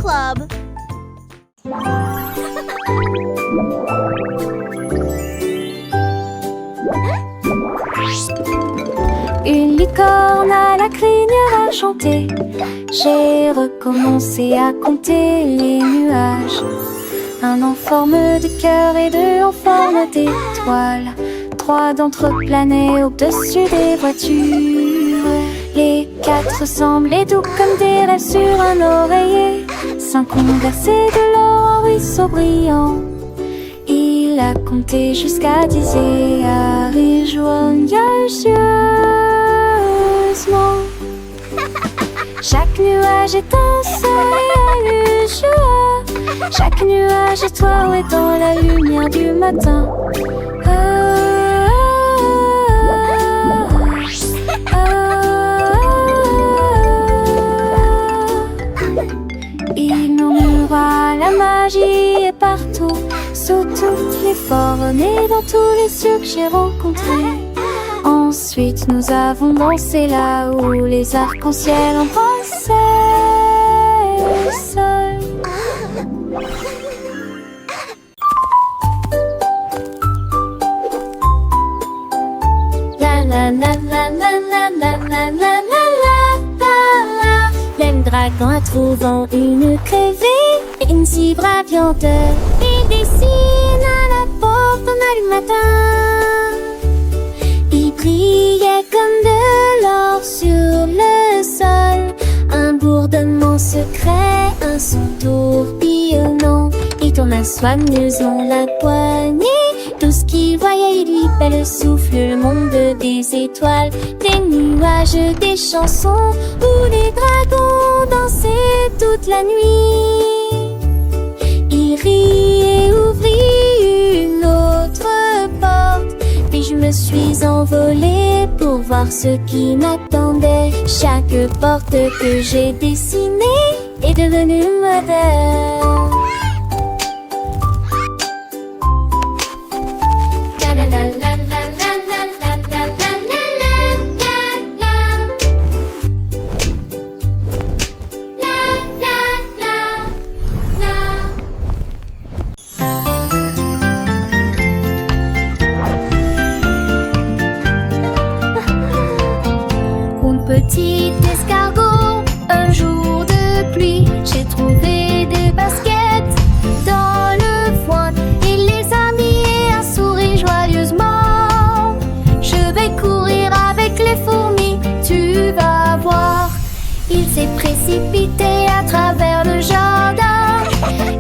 Club. Une licorne à la crinière a chanté. J'ai recommencé à compter les nuages. Un en forme de cœur et deux en forme d'étoile. 3 d'entre eux planaient au-dessus des voitures. Les 4 semblaient doux comme des rêves sur un oreiller. 5 ont versé de l'or en ruisseau brillant. Il a compté jusqu'à 10 et a ri joyeusement. Chaque nuage est un soleil joie. Chaque nuage est toi et dans la lumière du matin. Il murmura, la magie est partout, sous toutes les formes et dans tous les cieux que j'ai rencontrés. Ensuite nous avons dansé là où les arcs-en-ciel embrassaient le sol. La la la la la la la la la la. Même dragon a trouvant une crevée, une si brave viandeur. Il dessine à la porte du matin. Il brillait comme de l'or sur le sol. Un bourdonnement secret, un son tourbillonnant. Il tourna soigneusement la poignée. Tout ce qu'il voyait, il lui fait le souffle, le monde des étoiles, des nuages, des chansons, où les dragons dansaient toute la nuit. Il rit et ouvrit une autre porte, puis je me suis envolée pour voir ce qui m'attendait. Chaque porte que j'ai dessinée est devenue moderne. Petit escargot, un jour de pluie, j'ai trouvé des baskets dans le foin. Il les a mis et a souri joyeusement. Je vais courir avec les fourmis, tu vas voir. Il s'est précipité à travers le jardin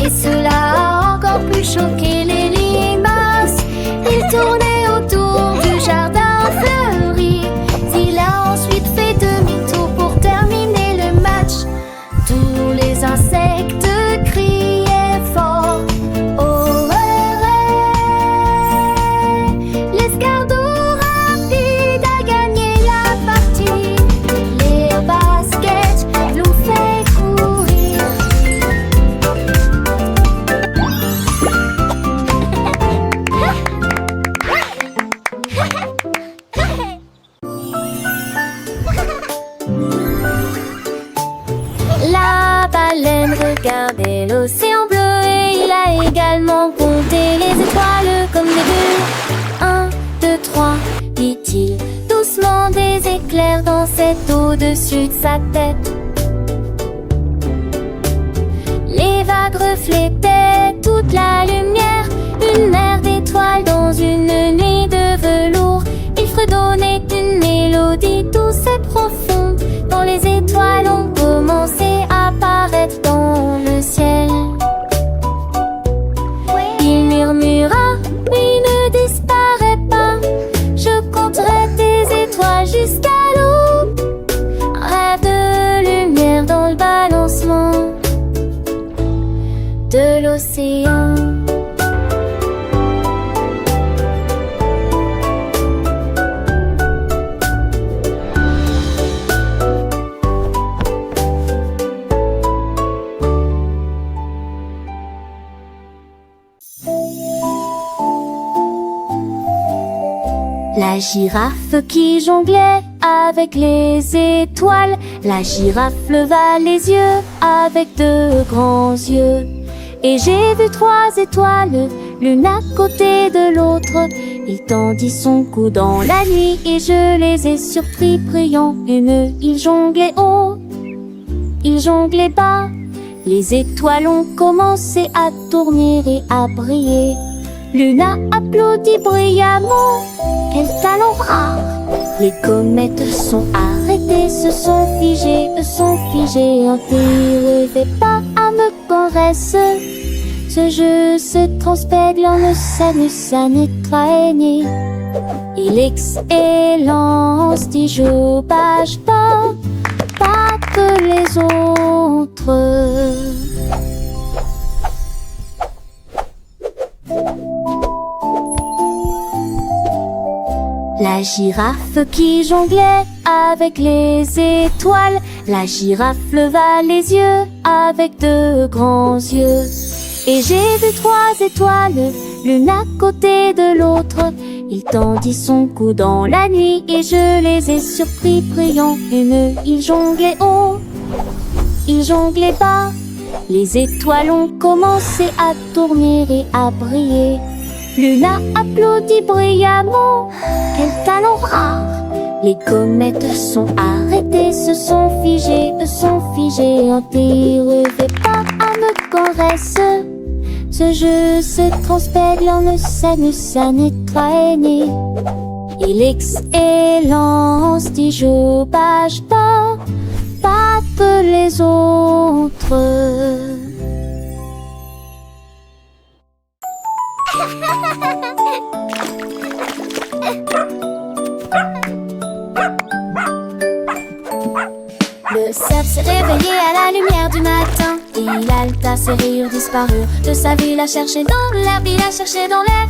et cela a encore plus choqué les limaces. Il tournait autour du jardin fleuri. Il a ensuite fait demi-tour pour terminer le match. Tous les insectes criaient fort. Oh, l'escargot rapide a gagné la partie. Les baskets l'ont fait courir. La baleine regardait l'océan bleu et il a également compté les étoiles comme des bulles. 1, 2, 3, dit-il, doucement des éclairs dansaient au-dessus de sa tête. Les vagues reflétaient toute la lumière, une mer d'étoiles dans une nuit de velours. Il fredonnait une mélodie douce et profonde, dont les étoiles ont commencé à apparaître dans le ciel. Il murmura, oui, ne disparais pas, je compterai tes étoiles jusqu'à l'aube. Rêve de lumière dans le balancement de l'océan. La girafe qui jonglait avec les étoiles. La girafe leva les yeux avec de grands yeux. Et j'ai vu 3 étoiles, l'une à côté de l'autre. Il tendit son cou dans la nuit et je les ai surpris priant. Une, il jonglait haut, il jonglait bas. Les étoiles ont commencé à tourner et à briller. L'une a applaudi brillamment, quel talent rare. Les comètes sont arrêtées, se sont figées N'arrivez pas à me caresse. Ce jeu se transpègle en ça n'est pas né. Il excellence dit joue pas que les autres. La girafe qui jonglait avec les étoiles. La girafe leva les yeux avec de grands yeux. Et j'ai vu 3 étoiles, l'une à côté de l'autre. Il tendit son cou dans la nuit et je les ai surpris priant. Une, il jonglait haut, il jonglait bas. Les étoiles ont commencé à tourner et à briller. L'une a applaudi brillamment, quel talent rare. Les comètes sont arrêtées, se sont figées N'arrivez pas à me caresse. Ce jeu se transpègle en ça n'est pas né. Il excellence dit joue pas que les autres. Le cerf s'est réveillé à la lumière du matin. Il halta, ses rayures disparurent. De sa vue, il a cherché dans l'herbe, il a cherché dans l'air.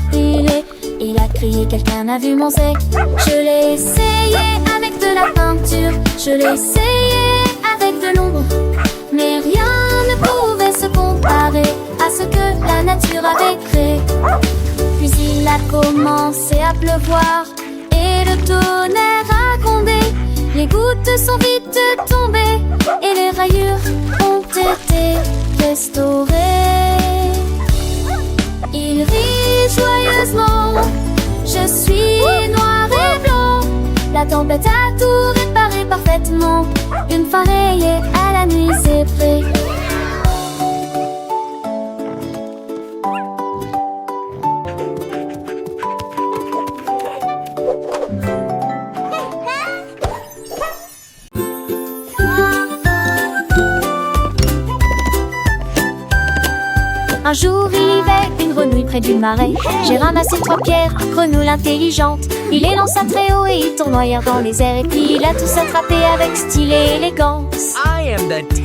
Il a crié, quelqu'un a vu mon zèbre. Je l'ai essayé avec de la peinture, je l'ai essayé avec de l'ombre, mais rien ne pouvait se comparer à ce que la nature avait créé. Puis il a commencé à pleuvoir et le tonnerre a grondé. Les gouttes sont vite tombées et les rayures ont été restaurées. Il rit joyeusement, je suis noir et blanc. La tempête a tout réparé parfaitement. Une fois rayée à la nuit, c'est prêt. Un jour, il vivait une grenouille près du marais. J'ai ramassé 3 pierres, grenouille intelligente. Il les lança très haut et ils tournoyèrent dans les airs. Et puis il a tous attrapé avec style et élégance.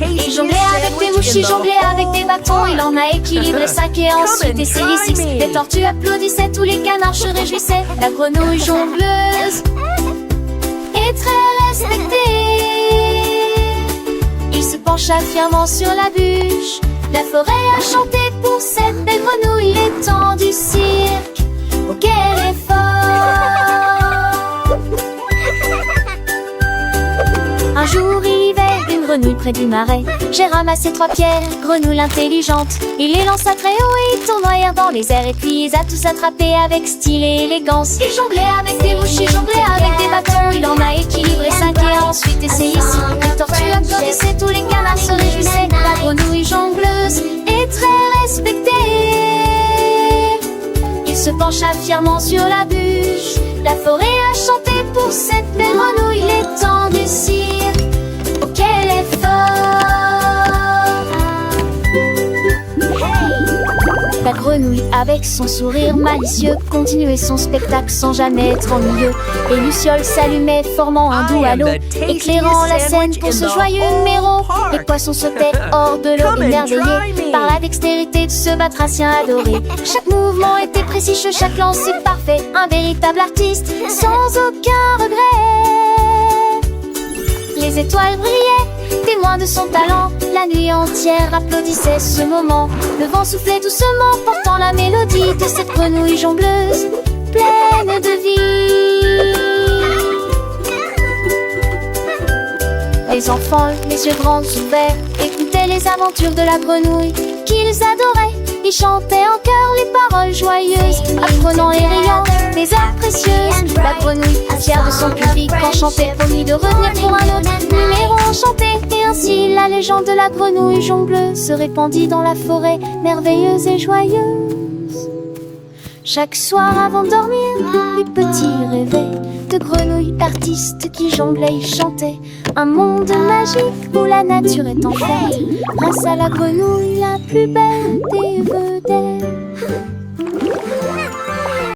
Il jonglait avec des mouches, il jonglait avec des bâtons. Il en a équilibré 5 et ensuite essayé 6. Les tortues applaudissaient, tous les canards se réjouissaient. La grenouille jongleuse est très respectée. Il se pencha fièrement sur la bûche. La forêt a chanté pour cette belle grenouille. Les temps du cirque, oh quel effort. Un jour il vivait une grenouille près du marais. J'ai ramassé 3 pierres, grenouille intelligente. Il les lança très haut et ils tournoyèrent dans les airs. Et puis ils a tous attrapé avec style et élégance. Il jonglait avec des mouches, il jonglait avec des bâtons. Il en a équilibré 5 et ensuite essayé 6. Les tortues applaudissaient, tous les canards se réjouissaient. La grenouille jongleuse est très respectée. Il se pencha fièrement sur la bûche. La forêt a chanté pour cette belle grenouille. Les temps du cirque, oh quel effort. La grenouille, avec son sourire malicieux, continuait son spectacle sans jamais être ennuyeux. Et Luciole s'allumait, formant un doux halo, éclairant la scène pour ce joyeux numéro. Les poissons sautaient hors de l'eau, émerveillés par la dextérité de ce batracien adoré. Chaque mouvement était précis, chaque lancer parfait. Un véritable artiste, sans aucun regret. Les étoiles brillaient, témoins de son talent. La nuit entière applaudissait ce moment. Le vent soufflait doucement, portant la mélodie de cette grenouille jongleuse, pleine de vie. Les enfants, les yeux grands ouverts, écoutaient les aventures de la grenouille qu'ils adoraient. Ils chantaient en chœur les paroles joyeuses, apprenant et riant les heures précieuses. La grenouille, fière de son public, enchantait, promit de revenir pour un autre numéro enchanté. Et ainsi la légende de la grenouille jongleuse se répandit dans la forêt, merveilleuse et joyeuse. Chaque soir avant de dormir, les petits rêvaient de grenouilles artistes qui jonglaient et chantaient. Un monde magique où la nature est en fête, grâce à la grenouille la plus belle des vedettes.